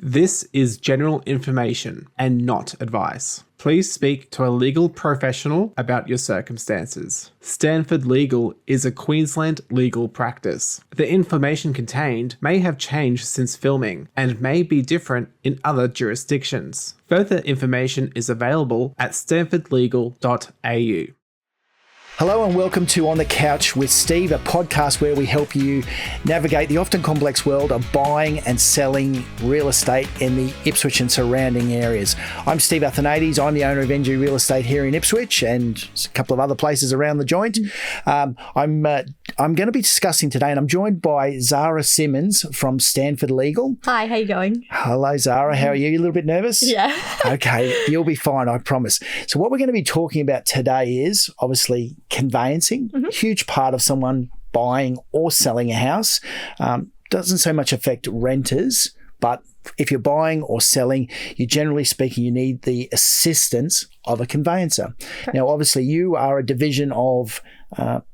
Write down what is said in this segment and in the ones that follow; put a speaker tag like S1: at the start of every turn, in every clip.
S1: This is general information and not advice. Please speak to a legal professional about your circumstances. Stanford Legal is a Queensland legal practice. The information contained may have changed since filming and may be different in other jurisdictions. Further information is available at stanfordlegal.au.
S2: Hello and welcome to On the Couch with Steve, a podcast where we help you navigate the often complex world of buying and selling real estate in the Ipswich and surrounding areas. I'm Steve Athanates. I'm the owner of NG Real Estate here in Ipswich and a couple of other places around the joint. I'm going to be discussing today, and I'm joined by Zara Simmons from Stanford Legal.
S3: Hi, how you going?
S2: Hello, Zara. How are you? You a little bit nervous?
S3: Yeah.
S2: Okay, you'll be fine, I promise. So what we're going to be talking about today is obviously conveyancing, huge part of someone buying or selling a house. Doesn't so much affect renters, but if you're buying or selling, you generally speaking, you need the assistance of a conveyancer. Correct. Now, obviously, you are a division of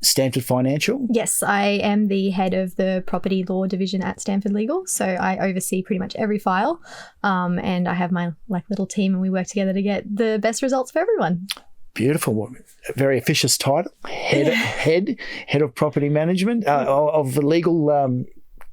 S2: Stanford Financial.
S3: Yes, I am the head of the property law division at Stanford Legal. So I oversee pretty much every file, and I have my little team, and we work together to get the best results for everyone. Beautiful.
S2: Very officious title. Head of property management of legal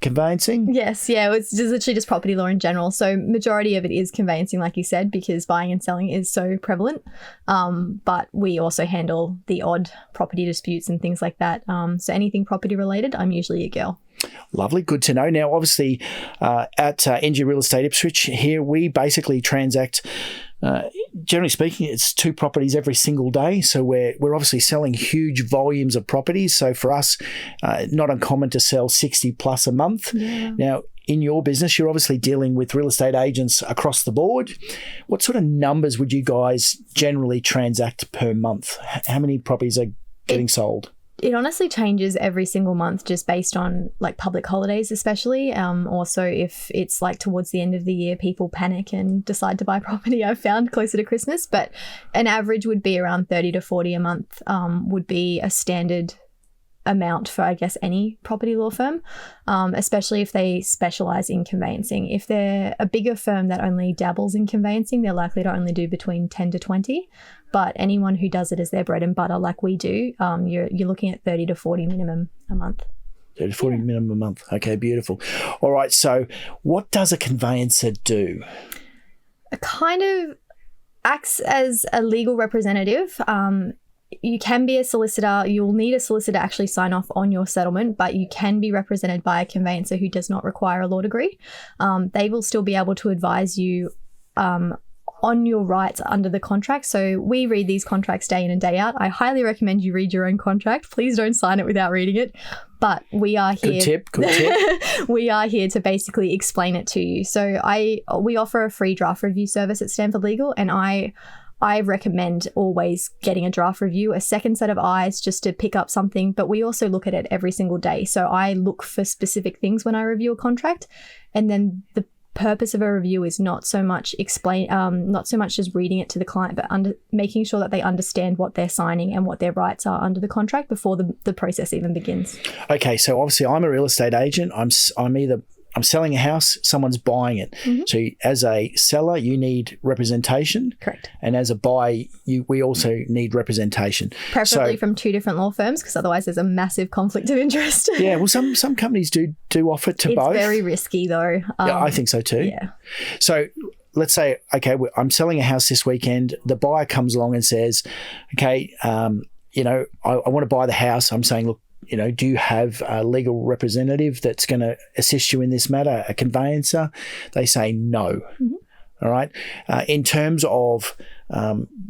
S2: conveyancing.
S3: Yes, yeah, it's literally just property law in general. So majority of it is conveyancing, like you said, because buying and selling is so prevalent. But we also handle the odd property disputes and things like that. So anything property related, I'm usually a girl.
S2: Lovely. Good to know. Now, obviously, at NG Real Estate Ipswich here, we basically transact, generally speaking, it's 2 properties every single day. So we're obviously selling huge volumes of properties. So for us, not uncommon to sell 60 plus a month. Yeah. Now, in your business, you're obviously dealing with real estate agents across the board. What sort of numbers would you guys generally transact per month? How many properties are getting sold?
S3: It honestly changes every single month just based on public holidays especially. Also, if it's towards the end of the year, people panic and decide to buy property, I've found, closer to Christmas. But an average would be around 30 to 40 a month would be a standard amount for, I guess, any property law firm, especially if they specialise in conveyancing. If they're a bigger firm that only dabbles in conveyancing, they're likely to only do between 10 to 20. But anyone who does it as their bread and butter like we do, you're looking at 30 to 40 minimum a month.
S2: 30 to 40 minimum a month. Okay, beautiful. All right, so what does a conveyancer do?
S3: It kind of acts as a legal representative. You can be a solicitor. You'll need a solicitor to actually sign off on your settlement, but you can be represented by a conveyancer who does not require a law degree. They will still be able to advise you on your rights under the contract. So we read these contracts day in and day out. I highly recommend you read your own contract. Please don't sign it without reading it. But we are here.
S2: Good tip.
S3: We are here to basically explain it to you. So we offer a free draft review service at Stanford Legal, and I recommend always getting a draft review, a second set of eyes just to pick up something. But we also look at it every single day. So I look for specific things when I review a contract, and then the purpose of a review is not so much just reading it to the client, but making sure that they understand what they're signing and what their rights are under the contract before the process even begins.
S2: Okay, so obviously I'm a real estate agent. I'm selling a house, someone's buying it. Mm-hmm. So as a seller, you need representation.
S3: Correct.
S2: And as a buyer, we also need representation.
S3: Preferably from 2 different law firms, because otherwise there's a massive conflict of interest.
S2: Yeah, well, some companies do offer it to both.
S3: It's very risky though.
S2: Yeah, I think so too.
S3: Yeah. So
S2: let's say, okay, I'm selling a house this weekend. The buyer comes along and says, okay, I want to buy the house. I'm saying, look, do you have a legal representative that's going to assist you in this matter, a conveyancer? They say no. Mm-hmm. All right. In terms of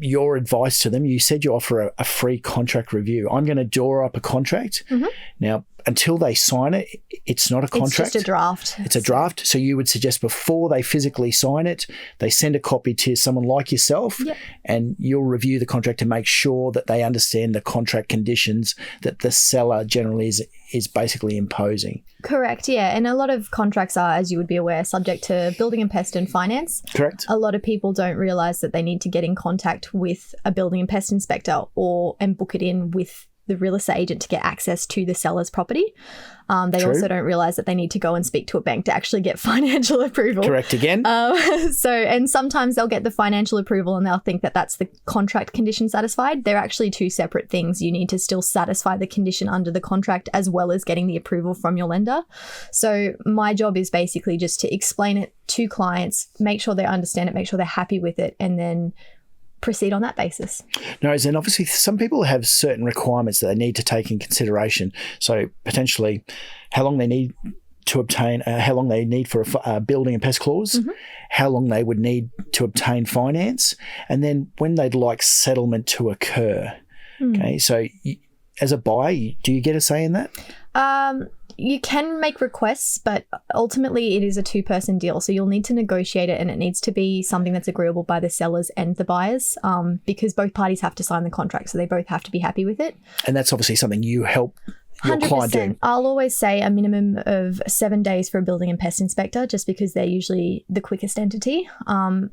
S2: your advice to them, you said you offer a free contract review. I'm going to draw up a contract. Mm-hmm. Now, until they sign it, it's not a contract.
S3: It's just a draft.
S2: It's a draft. So you would suggest before they physically sign it, they send a copy to someone like yourself, yep, and you'll review the contract to make sure that they understand the contract conditions that the seller generally is basically imposing.
S3: Correct, yeah. And a lot of contracts are, as you would be aware, subject to building and pest and finance.
S2: Correct.
S3: A lot of people don't realise that they need to get in contact with a building and pest inspector and book it in with the real estate agent to get access to the seller's property. They
S2: True.
S3: also don't realize that they need to go and speak to a bank to actually get financial approval.
S2: Correct again.
S3: And sometimes they'll get the financial approval and they'll think that that's the contract condition satisfied. They're actually two separate things. You need to still satisfy the condition under the contract as well as getting the approval from your lender. So my job is basically just to explain it to clients, make sure they understand it, make sure they're happy with it, and then proceed on that basis.
S2: No, and obviously some people have certain requirements that they need to take in consideration. So potentially how long they need to obtain, how long they need for a building and pest clause, how long they would need to obtain finance, and then when they'd like settlement to occur. Okay, so as a buyer, do you get a say in that?
S3: You can make requests, but ultimately it is a two-person deal. So you'll need to negotiate it, and it needs to be something that's agreeable by the sellers and the buyers, because both parties have to sign the contract. So they both have to be happy with it.
S2: And that's obviously something you help your client do.
S3: I'll always say a minimum of 7 days for a building and pest inspector, just because they're usually the quickest entity.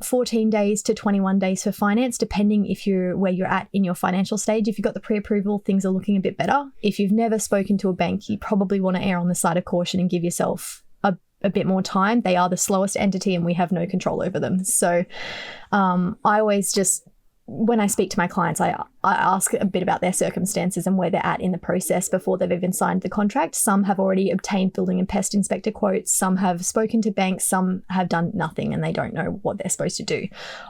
S3: 14 days to 21 days for finance, depending if you're where you're at in your financial stage. If you've got the pre-approval, things are looking a bit better. If you've never spoken to a bank, you probably want to err on the side of caution and give yourself a bit more time. They are the slowest entity and we have no control over them. So I always just, when I speak to my clients, I ask a bit about their circumstances and where they're at in the process before they've even signed the contract. Some have already obtained building and pest inspector quotes. Some have spoken to banks. Some have done nothing and they don't know what they're supposed to do.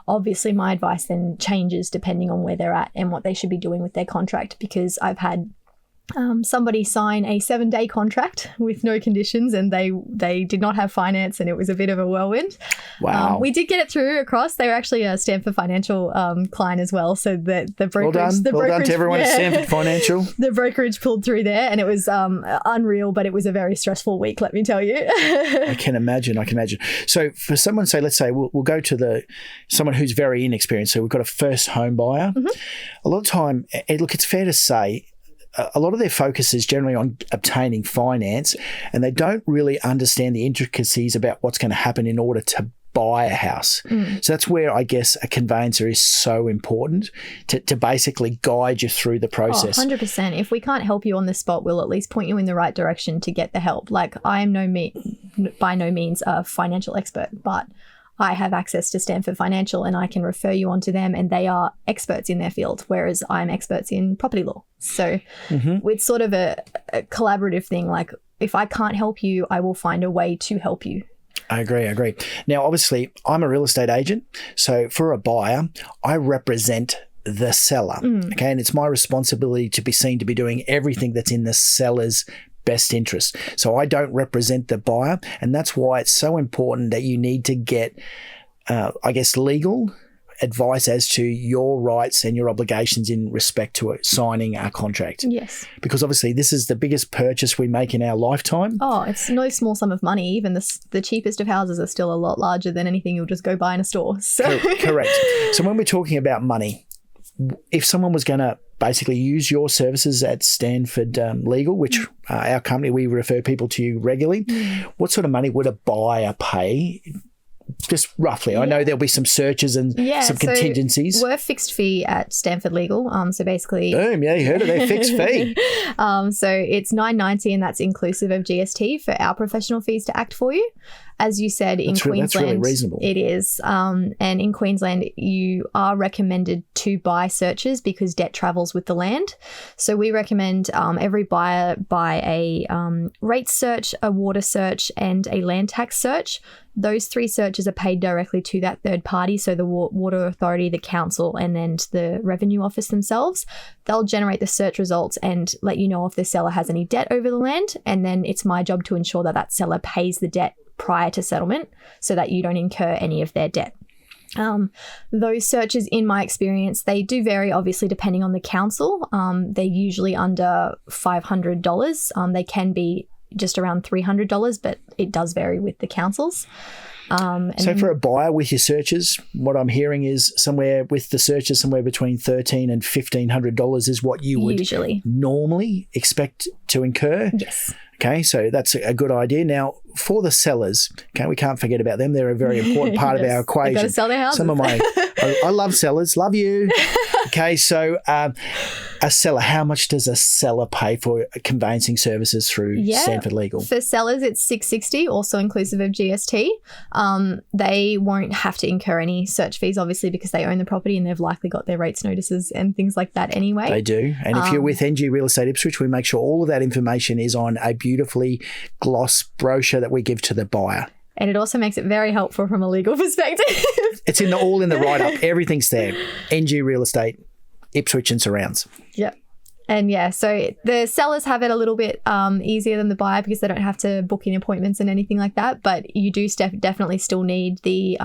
S3: Obviously, my advice then changes depending on where they're at and what they should be doing with their contract, because I've had somebody sign a 7-day contract with no conditions and they did not have finance, and it was a bit of a whirlwind.
S2: Wow.
S3: We did get it through across. They were actually a Stanford Financial client as well. So the brokerage...
S2: Well done to everyone at Stanford Financial.
S3: The brokerage pulled through there, and it was unreal, but it was a very stressful week, let me tell you.
S2: I can imagine. So for someone, let's say we'll go to someone who's very inexperienced. So we've got a first home buyer. A lot of time, it's fair to say, a lot of their focus is generally on obtaining finance, and they don't really understand the intricacies about what's going to happen in order to buy a house. So that's where I guess a conveyancer is so important to basically guide you through the process.
S3: 100%. If we can't help you on the spot, we'll at least point you in the right direction to get the help. Like, I am by no means a financial expert, but I have access to Stanford Financial and I can refer you onto them, and they are experts in their field, whereas I'm experts in property law. So it's sort of a collaborative thing. Like, if I can't help you, I will find a way to help you.
S2: I agree. Now, obviously, I'm a real estate agent. So for a buyer, I represent the seller. Okay. And it's my responsibility to be seen to be doing everything that's in the seller's best interest. So I don't represent the buyer, and that's why it's so important that you need to get, legal advice as to your rights and your obligations in respect to signing a contract.
S3: Yes.
S2: Because obviously this is the biggest purchase we make in our lifetime.
S3: Oh, it's no small sum of money. Even the cheapest of houses are still a lot larger than anything you'll just go buy in a store. So.
S2: Correct. So when we're talking about money, if someone was going to basically use your services at Stanford Legal, which our company, we refer people to you regularly, what sort of money would a buyer pay? Just roughly. I know there'll be some searches and some contingencies.
S3: So we're fixed fee at Stanford Legal. So basically...
S2: Boom, yeah, you heard it there, fixed fee.
S3: So it's $9.90, and that's inclusive of GST for our professional fees to act for you. As you said, in Queensland,
S2: that's really reasonable.
S3: It is. And in Queensland, you are recommended to buy searches because debt travels with the land. So we recommend every buyer buy a rate search, a water search, and a land tax search. Those 3 searches are paid directly to that third party, so the water authority, the council, and then the revenue office themselves. They'll generate the search results and let you know if the seller has any debt over the land, and then it's my job to ensure that that seller pays the debt prior to settlement so that you don't incur any of their debt. Those searches, in my experience, they do vary obviously depending on the council. They're usually under $500. They can be just around $300, but it does vary with the councils.
S2: So for a buyer with your searches, what I'm hearing is somewhere between $1,300 and $1,500 is what you would
S3: usually
S2: normally expect to incur.
S3: Yes.
S2: Okay, so that's a good idea. Now, for the sellers, okay, we can't forget about them. They're a very important part of our equation.
S3: They've got to sell their houses.
S2: Some of my I love sellers. Love you. Okay, so a seller, how much does a seller pay for conveyancing services through Stanford Legal?
S3: For sellers, it's $660, also inclusive of GST. They won't have to incur any search fees, obviously, because they own the property and they've likely got their rates notices and things like that anyway.
S2: They do. And if you're with NG Real Estate Ipswich, we make sure all of that information is on a beautifully gloss brochure that we give to the buyer.
S3: And it also makes it very helpful from a legal perspective.
S2: It's all in the write-up. Everything's there. NG Real Estate, Ipswich and surrounds.
S3: Yep. And so the sellers have it a little bit easier than the buyer because they don't have to book in appointments and anything like that. But you do definitely still need the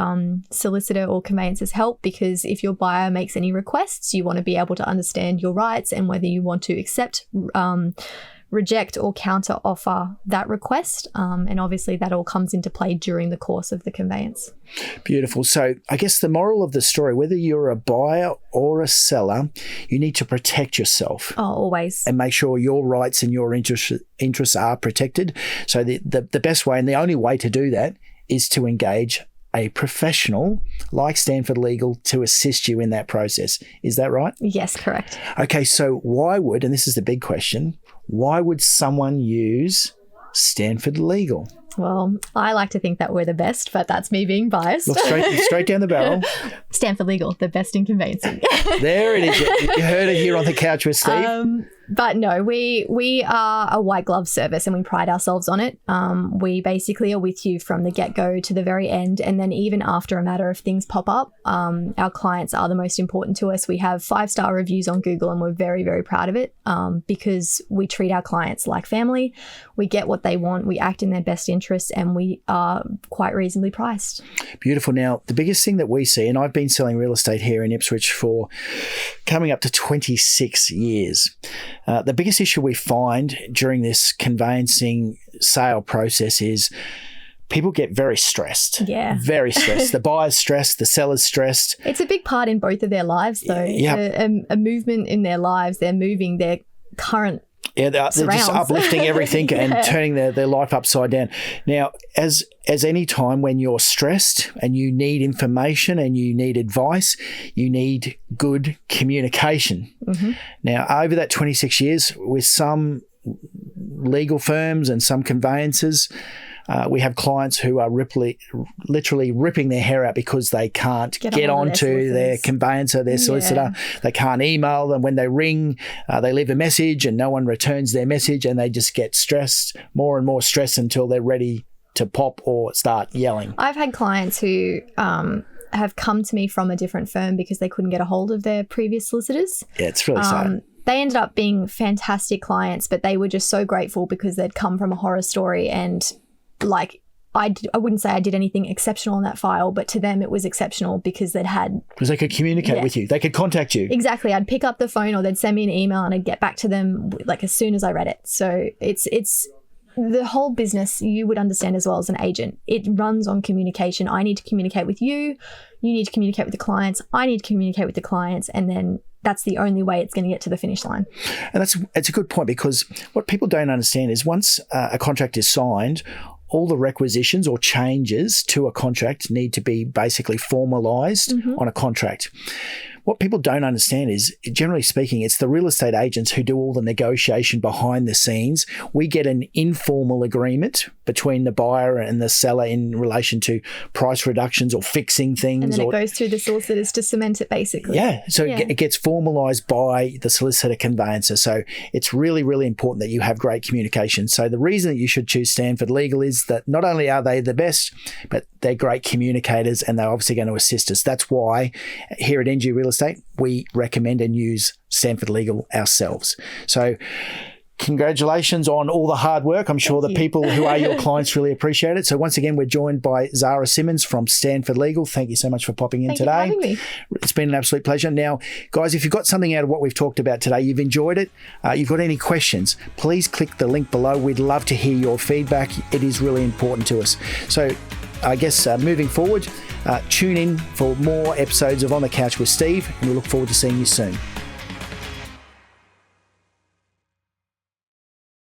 S3: solicitor or conveyancer's help, because if your buyer makes any requests, you want to be able to understand your rights and whether you want to accept, reject or counter offer that request. And obviously that all comes into play during the course of the conveyance.
S2: Beautiful. So I guess the moral of the story, whether you're a buyer or a seller, you need to protect yourself.
S3: Oh, always.
S2: And make sure your rights and your interests are protected. So the best way and the only way to do that is to engage a professional like Stanford Legal to assist you in that process. Is that right?
S3: Yes, correct.
S2: Okay, so why would, and this is the big question, why would someone use Stanford Legal?
S3: Well, I like to think that we're the best, but that's me being biased.
S2: Look straight down the barrel.
S3: Stanford Legal, the best in conveyancing.
S2: There it is. You heard it here on the couch with Steve.
S3: But no, we are a white glove service and we pride ourselves on it. We basically are with you from the get-go to the very end. And then even after a matter of things pop up, our clients are the most important to us. We have 5-star reviews on Google and we're very, very proud of it because we treat our clients like family. We get what they want. We act in their best interests and we are quite reasonably priced.
S2: Beautiful. Now, the biggest thing that we see, and I've been selling real estate here in Ipswich for coming up to 26 years. The biggest issue we find during this conveyancing sale process is people get very stressed.
S3: Yeah.
S2: Very stressed. The buyer's stressed, the seller's stressed.
S3: It's a big part in both of their lives, though.
S2: Yeah.
S3: A movement in their lives. They're moving their current
S2: they're just uplifting everything and turning their life upside down. Now, as any time when you're stressed and you need information and you need advice, you need good communication. Mm-hmm. Now, over that 26 years, with some legal firms and some conveyancers, we have clients who are literally ripping their hair out because they can't get onto their conveyancer, their solicitor. They can't email them. When they ring, they leave a message and no one returns their message and they just get stressed, more and more stressed until they're ready to pop or start yelling.
S3: I've had clients who have come to me from a different firm because they couldn't get a hold of their previous solicitors.
S2: Yeah, it's really sad.
S3: They ended up being fantastic clients, but they were just so grateful because they'd come from a horror story and like I wouldn't say I did anything exceptional in that file, but to them it was exceptional because because
S2: they could communicate with you. They could contact you.
S3: Exactly. I'd pick up the phone or they'd send me an email and I'd get back to them like as soon as I read it. So it's the whole business, you would understand as well as an agent. It runs on communication. I need to communicate with you. You need to communicate with the clients. I need to communicate with the clients. And then that's the only way it's going to get to the finish line.
S2: And it's a good point because what people don't understand is once a contract is signed, all the requisitions or changes to a contract need to be basically formalised on a contract. What people don't understand is, generally speaking, it's the real estate agents who do all the negotiation behind the scenes. We get an informal agreement between the buyer and the seller in relation to price reductions or fixing things.
S3: And then it goes through the solicitors to cement it, basically.
S2: Yeah, so it gets formalised by the solicitor conveyancer. So it's really, really important that you have great communication. So the reason that you should choose Stanford Legal is that not only are they the best, but they're great communicators and they're obviously going to assist us. That's why here at NG Real Estate, we recommend and use Stanford Legal ourselves. So congratulations on all the hard work. I'm sure the people who are your clients really appreciate it. So once again, we're joined by Zara Simmons from Stanford Legal. Thank you so much for popping in today.
S3: Thank you for having me.
S2: It's been an absolute pleasure. Now, guys, if you've got something out of what we've talked about today, you've enjoyed it, you've got any questions, please click the link below. We'd love to hear your feedback. It is really important to us. So I guess moving forward, tune in for more episodes of On the Couch with Steve, and we look forward to seeing you soon.